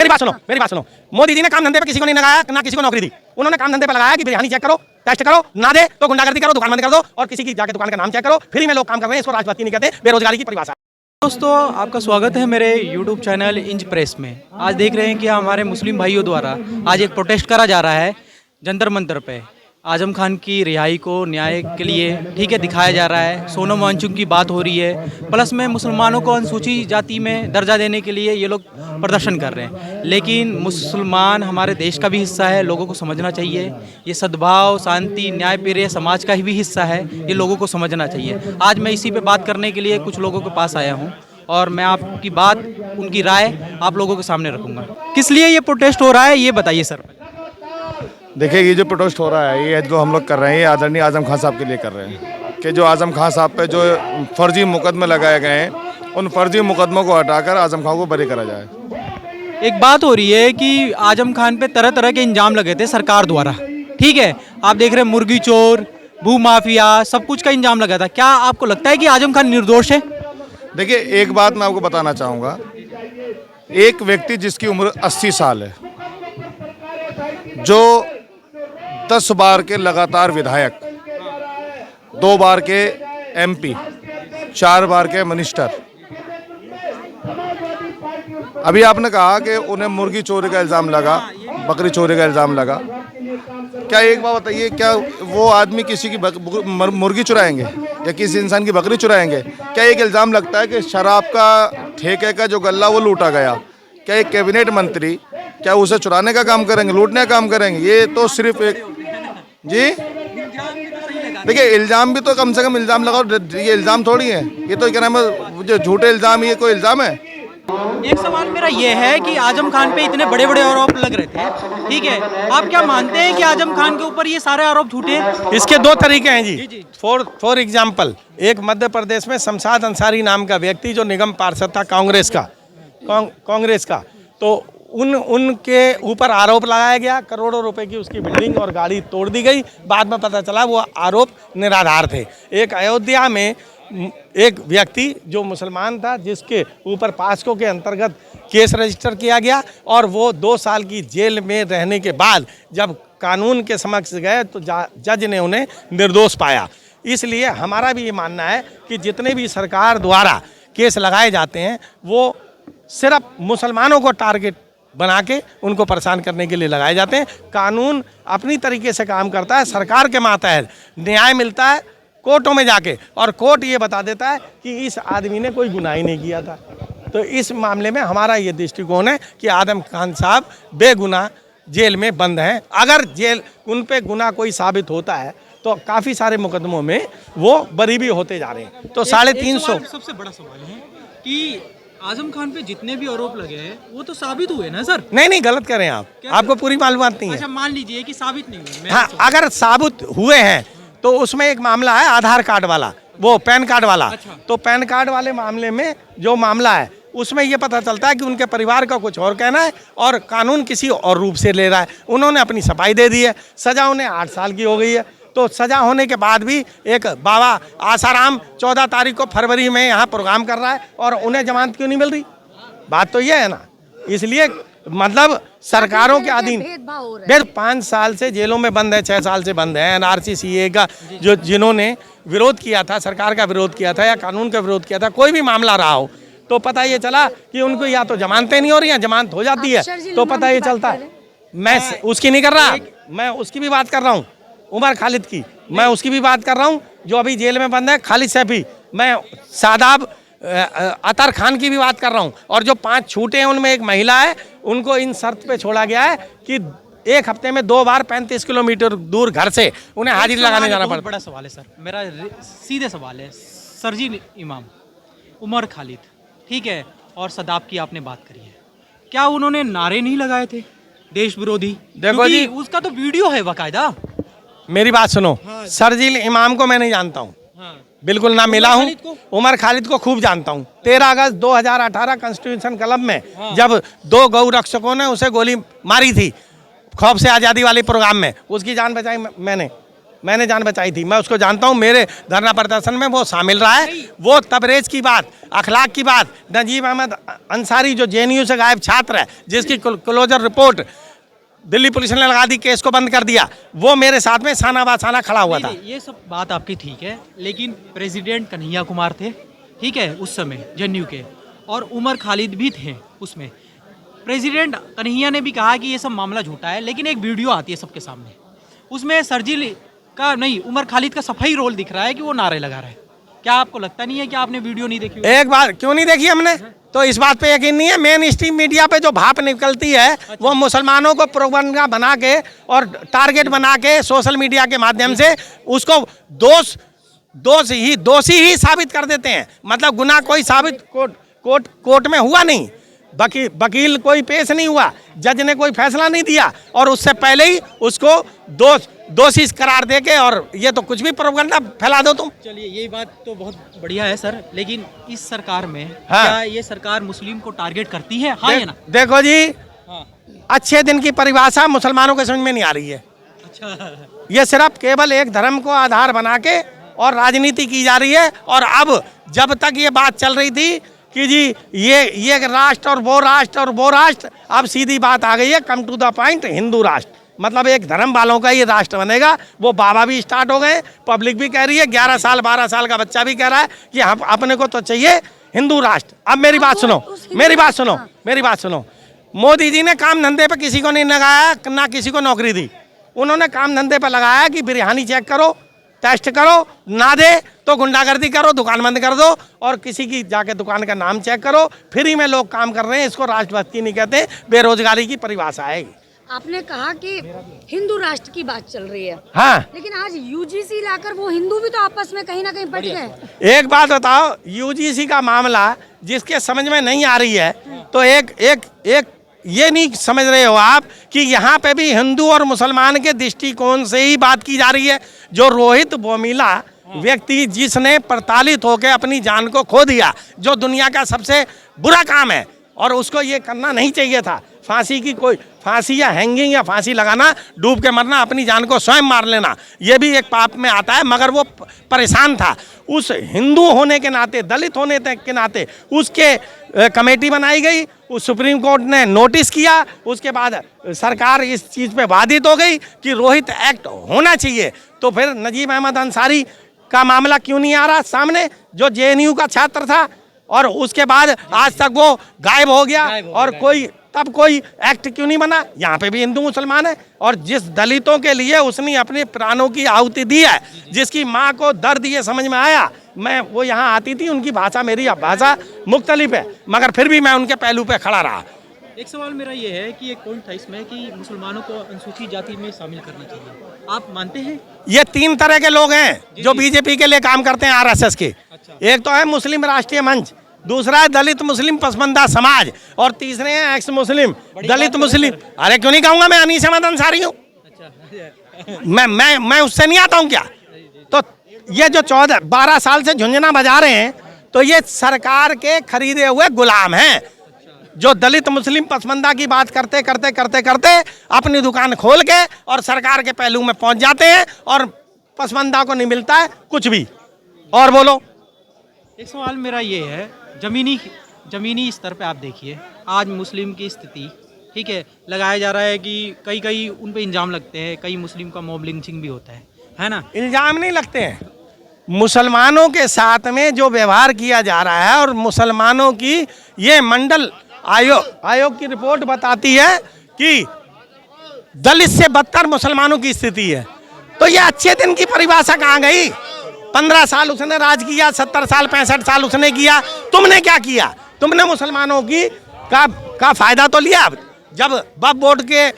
मेरी बात सुनो। मोदी जी ने काम धंधे पे किसी को नहीं लगाया, ना किसी को नौकरी दी। उन्होंने काम धंधे पे लगाया कि बिरयानी चेक करो, टेस्ट करो, ना दे तो गुंडागर्दी करो, दुकान बंद कर दो और किसी की जाके दुकान का नाम चेक करो। फ्री में लोग काम कर रहे हैं, इसको राजनीति नहीं कहते, बेरोजगारी की परिभाषा। दोस्तों, आपका स्वागत है मेरे YouTube चैनल इंच प्रेस में। आज देख रहे हैं कि हमारे मुस्लिम भाइयों द्वारा आज एक प्रोटेस्ट करा जा रहा है जंतर मंतर पे। आजम खान की रिहाई को न्याय के लिए ठीक है दिखाया जा रहा है। सोनम वांगचुक की बात हो रही है, प्लस में मुसलमानों को अनुसूचित जाति में दर्जा देने के लिए ये लोग प्रदर्शन कर रहे हैं। लेकिन मुसलमान हमारे देश का भी हिस्सा है, लोगों को समझना चाहिए। ये सद्भाव, शांति, न्याय प्रिय समाज का ही भी हिस्सा है, ये लोगों को समझना चाहिए। आज मैं इसी पे बात करने के लिए कुछ लोगों के पास आया हूँ और मैं आपकी बात, उनकी राय आप लोगों के सामने रखूँगा। किस लिए ये प्रोटेस्ट हो रहा है ये बताइए सर। देखिए, ये जो प्रोटेस्ट हो रहा है, ये जो हम लोग कर रहे हैं, ये आदरणीय आजम खान साहब के लिए कर रहे हैं कि जो आजम खान साहब पे जो फर्जी मुकदमे लगाए गए हैं, उन फर्जी मुकदमों को हटाकर आजम खान को बरी करा जाए। एक बात हो रही है कि आजम खान पे तरह तरह के इंजाम लगे थे सरकार द्वारा, ठीक है। आप देख रहे हैं मुर्गी चोर, भू माफिया, सब कुछ का इंजाम लगा था। क्या आपको लगता है कि आजम खान निर्दोष है? देखिए, एक बात मैं आपको बताना चाहूँगा। एक व्यक्ति जिसकी उम्र 80 साल है, जो 10 बार के लगातार विधायक, 2 बार के MP, 4 बार के मिनिस्टर, अभी आपने कहा कि उन्हें मुर्गी चोरी का इल्ज़ाम लगा, बकरी चोरी का इल्ज़ाम लगा। क्या एक बात बताइए, क्या वो आदमी किसी की मुर्गी चुराएंगे या किसी इंसान की बकरी चुराएंगे? क्या एक इल्ज़ाम लगता है कि शराब का ठेके का जो गल्ला वो लूटा गया? क्या एक कैबिनेट मंत्री क्या उसे चुराने का काम करेंगे, लूटने का काम करेंगे? ये तो सिर्फ एक जी, देखिए, इल्ज़ाम भी तो कम से कम इल्ज़ाम लगाओ। ये इल्ज़ाम थोड़ी है, ये तो क्या नाम है, जो झूठे इल्ज़ाम, ये कोई इल्ज़ाम है? एक सवाल मेरा ये है कि आजम खान पे इतने बड़े बड़े आरोप लग रहे थे, ठीक है। आप क्या मानते हैं कि आजम खान के ऊपर ये सारे आरोप झूठे हैं? इसके 2 तरीके हैं जी। फॉर एग्जाम्पल, एक मध्य प्रदेश में शमशाद अंसारी नाम का व्यक्ति जो निगम पार्षद था कांग्रेस का, तो उनके ऊपर आरोप लगाया गया, करोड़ों रुपए की उसकी बिल्डिंग और गाड़ी तोड़ दी गई। बाद में पता चला वो आरोप निराधार थे। एक अयोध्या में एक व्यक्ति जो मुसलमान था, जिसके ऊपर पास्को के अंतर्गत केस रजिस्टर किया गया और वो 2 साल की जेल में रहने के बाद जब कानून के समक्ष गए तो जज ने उन्हें निर्दोष पाया। इसलिए हमारा भी ये मानना है कि जितने भी सरकार द्वारा केस लगाए जाते हैं वो सिर्फ मुसलमानों को टारगेट बना के उनको परेशान करने के लिए लगाए जाते हैं। कानून अपनी तरीके से काम करता है, सरकार के मातहत न्याय मिलता है कोर्टों में जाके, और कोर्ट ये बता देता है कि इस आदमी ने कोई गुनाह ही नहीं किया था। तो इस मामले में हमारा ये दृष्टिकोण है कि आजम खान साहब बेगुनाह जेल में बंद हैं। अगर जेल उन पे गुनाह कोई साबित होता है तो काफ़ी सारे मुकदमों में वो बरी भी होते जा रहे हैं। तो 350 सबसे बड़ा सवाल है कि आजम खान पे जितने भी आरोप लगे हैं वो तो साबित हुए ना सर? नहीं, गलत करें आप, आपको पूरी मालूमात नहीं है। अच्छा, मान लीजिए कि साबित नहीं हुए। हाँ, अगर साबित हुए हैं तो उसमें एक मामला है आधार कार्ड वाला, वो पैन कार्ड वाला। अच्छा। तो पैन कार्ड वाले मामले में जो मामला है उसमें ये पता चलता है कि उनके परिवार का कुछ और कहना है और कानून किसी और रूप से ले रहा है। उन्होंने अपनी सफाई दे दी है, सजा उन्हें 8 साल की हो गई है। तो सजा होने के बाद भी एक बाबा आसाराम 14 तारीख को फरवरी में यहाँ प्रोग्राम कर रहा है और उन्हें जमानत क्यों नहीं मिल रही? बात तो ये है ना। इसलिए मतलब सरकारों के अधीन 5 साल से जेलों में बंद है, 6 साल से बंद है। NRC CA का जो जिन्होंने विरोध किया था, सरकार का विरोध किया था या कानून का विरोध किया था, कोई भी मामला रहा हो, तो पता ये चला कि उनको या तो जमानतें नहीं हो रही हैं, जमानत हो जाती है तो पता ये चलता है। मैं उसकी नहीं कर रहा, मैं उसकी भी बात कर रहा हूँ, उमर खालिद की। मैं उसकी भी बात कर रहा हूँ जो अभी जेल में बंद है, खालिद सैफी। मैं शादाब अतर खान की भी बात कर रहा हूँ। और जो 5 छूटे हैं उनमें एक महिला है, उनको इन शर्त पे छोड़ा गया है कि 1 हफ्ते में 2 बार 35 किलोमीटर दूर घर से उन्हें हाजिरी लगाने जाना पड़ता है। बड़ा सवाल है सर, मेरा सीधे सवाल है। सरजील इमाम, उमर खालिद, ठीक है, और सदाब की आपने बात करी है, क्या उन्होंने नारे नहीं लगाए थे देश विरोधी? देखो जी, उसका तो वीडियो है बाकायदा। मेरी बात सुनो। हाँ, सरजील इमाम को मैं नहीं जानता हूँ। हाँ, बिल्कुल ना मिला हूँ। उमर खालिद को खूब जानता हूँ। 13 अगस्त 2018 कॉन्स्टिट्यूशन क्लब में जब 2 गौ रक्षकों ने उसे गोली मारी थी खौफ से आज़ादी वाले प्रोग्राम में, उसकी जान बचाई मैंने। मैंने जान बचाई थी, मैं उसको जानता हूँ। मेरे धरना प्रदर्शन में वो शामिल रहा है। वो तबरेज की बात, अखलाक की बात, नजीब अहमद अंसारी जो जेएनयू से गायब छात्र है, जिसकी क्लोजर रिपोर्ट दिल्ली पुलिस ने लगा दी, केस को बंद कर दिया, वो मेरे साथ में साना बासाना खड़ा हुआ था। ये सब बात आपकी ठीक है, लेकिन प्रेसिडेंट कन्हैया कुमार थे, ठीक है, उस समय जेएनयू के, और उमर खालिद भी थे उसमें। प्रेसिडेंट कन्हैया ने भी कहा कि ये सब मामला झूठा है, लेकिन एक वीडियो आती है सबके सामने, उसमें सरजील का नहीं, उमर खालिद का सफाई रोल दिख रहा है कि वो नारे लगा रहा है। क्या आपको लगता नहीं है कि आपने वीडियो नहीं देखी? एक बार क्यों नहीं देखी हमने, तो इस बात पे यकीन नहीं है। मेन स्ट्रीम मीडिया पे जो भाप निकलती है, वो मुसलमानों को प्रोपेगेंडा बना के और टारगेट बना के सोशल मीडिया के माध्यम से उसको दोषी ही साबित कर देते हैं। मतलब गुनाह कोई साबित कोर्ट में हुआ नहीं, वकील कोई पेश नहीं हुआ, जज ने कोई फैसला नहीं दिया, और उससे पहले ही उसको दोषी करार दे के, और ये तो कुछ भी प्रोपेगेंडा फैला दो तुम। चलिए, ये बात तो बहुत बढ़िया है सर, लेकिन इस सरकार में हाँ। क्या ये सरकार मुस्लिम को टारगेट करती है, हाँ या ना? देखो जी, हाँ। अच्छे दिन की परिभाषा मुसलमानों के समझ में नहीं आ रही है। अच्छा। ये सिर्फ केवल एक धर्म को आधार बना के और राजनीति की जा रही है। और अब जब तक ये बात चल रही थी कि जी ये राष्ट्र और वो राष्ट्र, अब सीधी बात आ गई है, come to the point, Hindu राष्ट्र, मतलब एक धर्म वालों का ये राष्ट्र बनेगा। वो बाबा भी स्टार्ट हो गए, पब्लिक भी कह रही है, 11 साल 12 साल का बच्चा भी कह रहा है कि हम अपने को तो चाहिए हिंदू राष्ट्र। अब मेरी बात सुनो, मोदी जी ने काम धंधे पे किसी को नहीं लगाया, ना किसी को नौकरी दी। उन्होंने काम धंधे पे लगाया कि बिरयानी चेक करो, टेस्ट करो, ना दे तो गुंडागर्दी करो, दुकान बंद कर दो, और किसी की जाके दुकान का नाम चेक करो। फ्री में लोग काम कर रहे हैं, इसको राष्ट्रभक्ति नहीं कहते, बेरोजगारी की परिभाषा है। आपने कहा कि हिंदू राष्ट्र की बात चल रही है, हाँ, लेकिन आज यूजीसी लाकर वो हिंदू भी तो आपस में कहीं ना कहीं बट गए। एक बात बताओ, यूजीसी का मामला जिसके समझ में नहीं आ रही है, तो एक ये नहीं समझ रहे हो आप कि यहाँ पे भी हिंदू और मुसलमान के दृष्टिकोण से ही बात की जा रही है। जो रोहित बोमिला व्यक्ति, जिसने प्रताड़ित होकर अपनी जान को खो दिया, जो दुनिया का सबसे बुरा काम है, और उसको ये करना नहीं चाहिए था। फांसी या हैंगिंग या फांसी लगाना, डूब के मरना, अपनी जान को स्वयं मार लेना, ये भी एक पाप में आता है। मगर वो परेशान था, उस हिंदू होने के नाते, दलित होने के नाते उसके कमेटी बनाई गई, उस सुप्रीम कोर्ट ने नोटिस किया, उसके बाद सरकार इस चीज़ पे वादित हो गई कि रोहित एक्ट होना चाहिए। तो फिर नजीब अहमद अंसारी का मामला क्यों नहीं आ रहा सामने, जो जेएनयू का छात्र था, और उसके बाद आज तक वो गायब हो गया, और कोई एक्ट क्यों नहीं बना? यहाँ पे भी हिंदू मुसलमान है, और जिस दलितों के लिए उसने अपने प्राणों की आहुति दी है, जिसकी माँ को दर्द ये समझ में आया, मैं वो यहाँ आती थी, उनकी भाषा मेरी भाषा मुख्तलिफ है, मगर फिर भी मैं उनके पहलू पे खड़ा रहा। एक सवाल मेरा ये है कि एक पॉइंट था इसमें कि मुसलमानों को अनुसूचित जाति में शामिल करना चाहिए, आप मानते हैं? ये 3 तरह के लोग हैं जो बीजेपी के लिए काम करते हैं, आरएसएस के। एक तो है मुस्लिम राष्ट्रीय मंच, दूसरा है दलित मुस्लिम पसमंदा समाज, और तीसरे हैं एक्स मुस्लिम दलित मुस्लिम। अरे क्यों नहीं कहूँगा, मैं अनीस अहमद अंसारी हूँ। मैं उससे नहीं आता हूँ क्या? तो ये जो 12 साल से झुंझुना बजा रहे हैं, तो ये सरकार के खरीदे हुए गुलाम हैं, जो दलित मुस्लिम पसमंदा की बात करते करते अपनी दुकान खोल के और सरकार के पहलू में पहुंच जाते हैं, और पसमंदा को नहीं मिलता है कुछ भी। और बोलो। एक सवाल मेरा ये है, जमीनी स्तर पे आप देखिए आज मुस्लिम की स्थिति, ठीक है, लगाया जा रहा है कि कई उन पे इल्ज़ाम लगते हैं, कई मुस्लिम का मॉब लिंचिंग भी होता है ना? इल्ज़ाम नहीं लगते हैं, मुसलमानों के साथ में जो व्यवहार किया जा रहा है, और मुसलमानों की ये मंडल आयोग की रिपोर्ट बताती है कि दलित से बदतर मुसलमानों की स्थिति है। तो ये अच्छे दिन की परिभाषा कहाँ गई? 15 साल उसने राज किया, 70 साल 65 साल उसने किया, तुमने क्या किया? तुमने मुसलमानों की का फायदा तो लिया। जब वक्फ बोर्ड के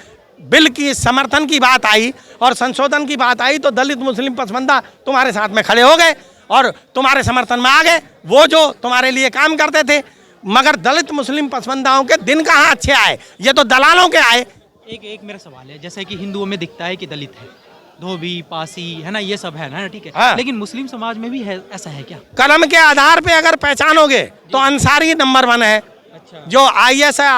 बिल की समर्थन की बात आई और संशोधन की बात आई, तो दलित मुस्लिम पसमंदा तुम्हारे साथ में खड़े हो गए और तुम्हारे समर्थन में आ गए, वो जो तुम्हारे लिए काम करते थे। मगर दलित मुस्लिम पसमंदाओं के दिन कहाँ अच्छे आए, ये तो दलालों के आए। एक मेरा सवाल है, जैसे कि हिंदुओं में दिखता है कि दलित है, धोबी पासी है ना, ये सब है ना, ठीक है, हाँ। लेकिन मुस्लिम समाज में भी है, ऐसा है क्या? कलम के आधार पे अगर पहचानोगे तो अंसारी नंबर 1 है। अच्छा। जो IAS है,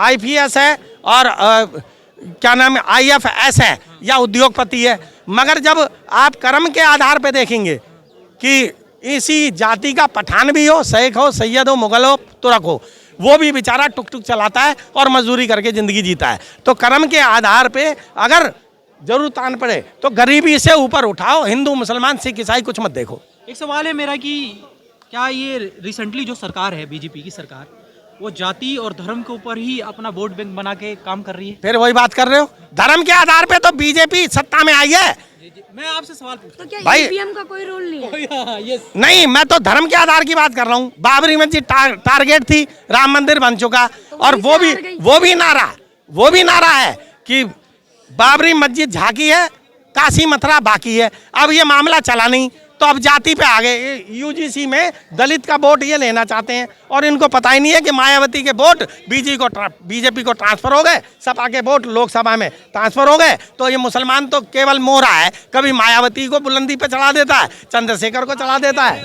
IPS है, और क्या नाम है IFS है या उद्योगपति है, मगर जब आप कर्म के आधार पे देखेंगे कि इसी जाति का पठान भी हो, शेख हो, सैयद हो, मुगल हो, तुर्क हो, वो भी बेचारा टुक टुक चलाता है और मजदूरी करके ज़िंदगी जीता है। तो कर्म के आधार पे अगर जरूरत आन पड़े तो गरीबी से ऊपर उठाओ, हिंदू मुसलमान सिख ईसाई कुछ मत देखो। एक सवाल है मेरा कि क्या ये रिसेंटली जो सरकार है बीजेपी की सरकार, वो जाति और धर्म के ऊपर ही अपना वोट बैंक बना के काम कर रही है? फिर वही बात कर रहे हो, धर्म के आधार पे तो बीजेपी सत्ता में आई है। मैं आपसे सवाल पूछता तो क्या भाई- ईवीएम का कोई रोल नहीं है? हूँ। यस। नहीं, मैं तो धर्म के आधार की बात कर रहा हूँ। बाबरी मस्जिद टारगेट थी, राम मंदिर बन चुका, और वहीं वो से भी हार गई। वो भी नारा है कि बाबरी मस्जिद झांकी है, काशी मथुरा बाकी है। अब ये मामला चला नहीं तो अब जाति पे आ गए। UGC में दलित का वोट ये लेना चाहते हैं और इनको पता ही नहीं है कि मायावती के वोट बीजेपी को ट्रांसफर हो गए, सपा के वोट लोकसभा में ट्रांसफर हो गए। तो ये मुसलमान तो केवल मोहरा है, कभी मायावती को बुलंदी पे चढ़ा देता है, चंद्रशेखर को चढ़ा देता है।